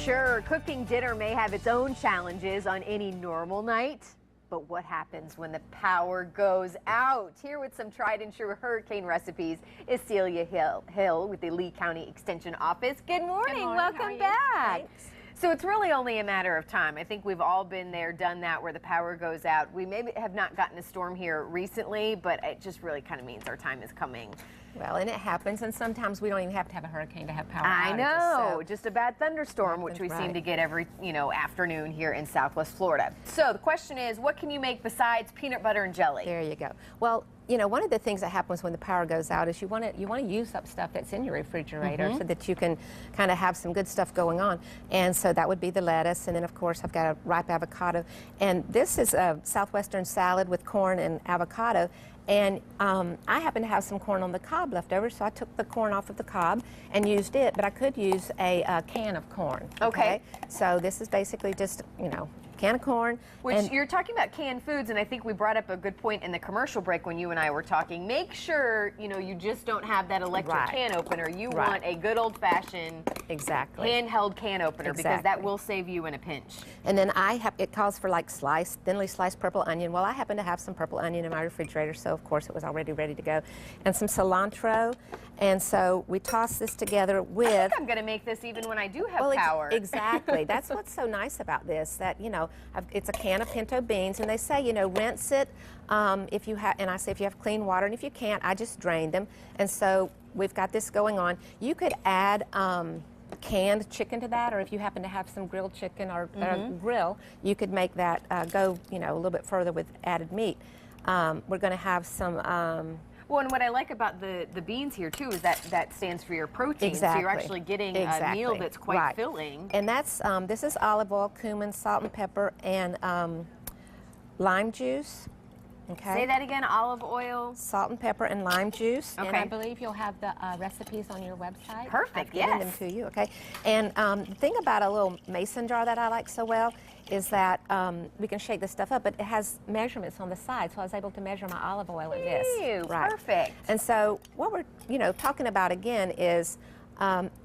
Sure, cooking dinner may have its own challenges on any normal night, but what happens when the power goes out? Here with some tried and true hurricane recipes is Celia Hill with the Lee County Extension Office. Good morning. Welcome back. Thanks. So it's really only a matter of time. I think we've all been there, done that, where the power goes out. We maybe have not gotten a storm here recently, but it just really kind of means our time is coming. Well, and it happens, and sometimes we don't even have to have a hurricane to have power I outages. know, So. just a bad thunderstorm, which we seem to get every, afternoon here in Southwest Florida. So the question is, what can you make besides peanut butter and jelly? There you go. Well, one of the things that happens when the power goes out is you want to use up stuff that's in your refrigerator so that you can kind of have some good stuff going on. And so that would be the lettuce, and then of course I've got a ripe avocado. And this is a southwestern salad with corn and avocado. And I happen to have some corn on the cob left over, so I took the corn off of the cob and used it, but I could use a can of corn. Okay. So this is basically just, can of corn. Which you're talking about canned foods, and I think we brought up a good point in the commercial break when you and I were talking. Make sure, you just don't have that electric can opener. You want a good old-fashioned handheld can opener because that will save you in a pinch. And then it calls for like thinly sliced purple onion. Well, I happen to have some purple onion in my refrigerator, so of course it was already ready to go. And some cilantro. And so we toss this together with... I think I'm going to make this even when I do have power. Exactly. That's what's so nice about this, that, it's a can of pinto beans, and they say, rinse it if you have, and I say if you have clean water, and if you can't, I just drain them. And so we've got this going on. You could add canned chicken to that, or if you happen to have some grilled chicken or grill, you could make that go, a little bit further with added meat. We're going to have some... Well, and what I like about the beans here, too, is that stands for your protein. Exactly. So you're actually getting a meal that's quite filling. And that's, this is olive oil, cumin, salt and pepper, and lime juice. Okay. Say that again, olive oil. Salt and pepper and lime juice. Okay. And I believe you'll have the recipes on your website. Perfect, I've given them to you, okay? And the thing about a little mason jar that I like so well is that we can shake this stuff up, but it has measurements on the side, so I was able to measure my olive oil in this. Ew, perfect. And so what we're, talking about again is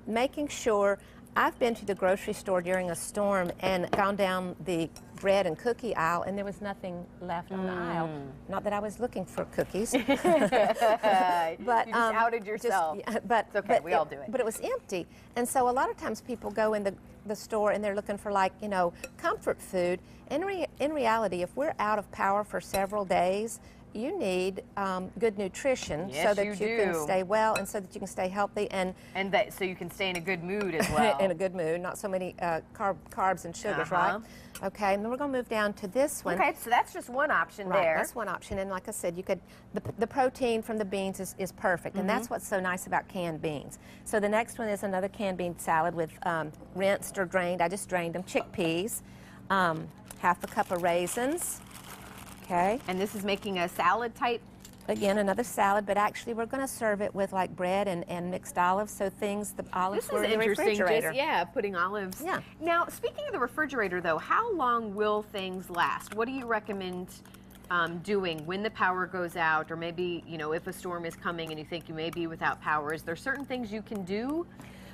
making sure. I've been to the grocery store during a storm and gone down the bread and cookie aisle, and there was nothing left on the aisle. Not that I was looking for cookies. But you just outed yourself. But it's okay, we all do it. But it was empty. And so a lot of times people go in the store and they're looking for comfort food. In reality, if we're out of power for several days, you need good nutrition so that you can stay well and so that you can stay healthy and so you can stay in a good mood as well. In a good mood, not so many carbs and sugars, right? Okay, and then we're going to move down to this one. Okay, so that's just one option there. That's one option, and like I said, you could the protein from the beans is perfect, and that's what's so nice about canned beans. So the next one is another canned bean salad with rinsed or drained. I just drained them chickpeas, half a cup of raisins. Okay. And this is making a salad type? Again, another salad, but actually we're going to serve it with like bread and mixed olives, so the olives were in the refrigerator. Putting olives. Yeah. Now, speaking of the refrigerator, though, how long will things last? What do you recommend doing when the power goes out, or maybe, if a storm is coming and you think you may be without power? Is there certain things you can do?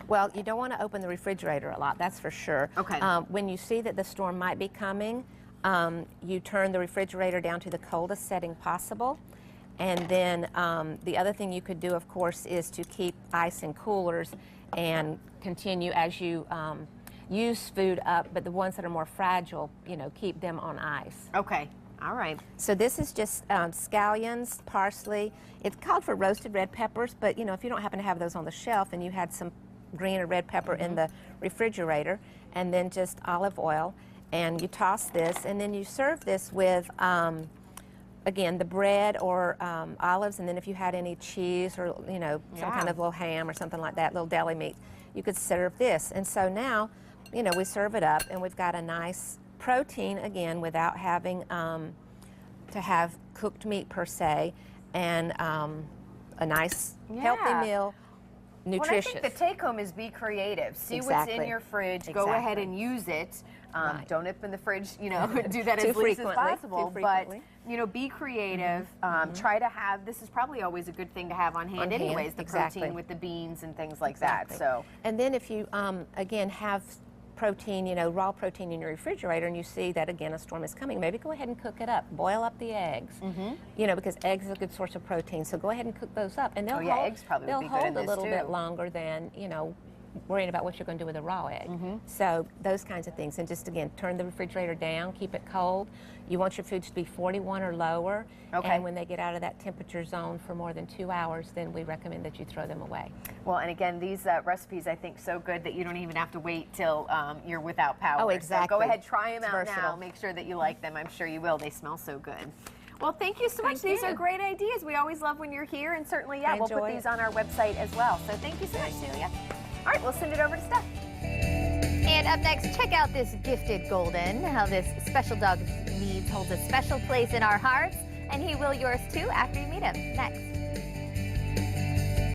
Well, you don't want to open the refrigerator a lot, that's for sure. Okay. When you see that the storm might be coming, you turn the refrigerator down to the coldest setting possible. And then the other thing you could do, of course, is to keep ice in coolers and continue as you use food up, but the ones that are more fragile, keep them on ice. Okay. All right. So this is just scallions, parsley. It's called for roasted red peppers, but if you don't happen to have those on the shelf and you had some green or red pepper in the refrigerator, and then just olive oil, and you toss this, and then you serve this with, again, the bread or olives, and then if you had any cheese or, some kind of little ham or something like that, little deli meat, you could serve this. And so now, we serve it up, and we've got a nice protein, again, without having to have cooked meat per se, and a nice healthy meal. Nutritious. Well, I think the take home is be creative. See what's in your fridge. Go ahead and use it. Don't open the fridge, do that as least as possible. But, be creative. Try to have, this is probably always a good thing to have on hand anyways, the protein with the beans and things like that. So. And then if you, again, have protein, you know, raw protein in your refrigerator, and you see that again a storm is coming, maybe go ahead and cook it up. Boil up the eggs, you know, because eggs is a good source of protein. So go ahead and cook those up, and they'll hold, eggs probably would they'll be good in hold a this little too. bit longer than, you know, worrying about what you're going to do with a raw egg. So those kinds of things. And just again, turn the refrigerator down, keep it cold. You want your foods to be 41 or lower. And when they get out of that temperature zone for more than 2 hours, then we recommend that you throw them away. Well, and again, these recipes I think so good that you don't even have to wait till you're without power. Oh, exactly. So go ahead, try them It's out versatile. now. Make sure that you like them. I'm sure you will. They smell so good. Well, thank you so much. Thank These are you. great ideas. We always love when you're here, and certainly, yeah, I we'll put enjoy these it. on our website as well. So thank you so much, Celia. All right, we'll send it over to Steph. And up next, check out this gifted golden, how this special dog's needs holds a special place in our hearts, and he will yours too after you meet him. Next.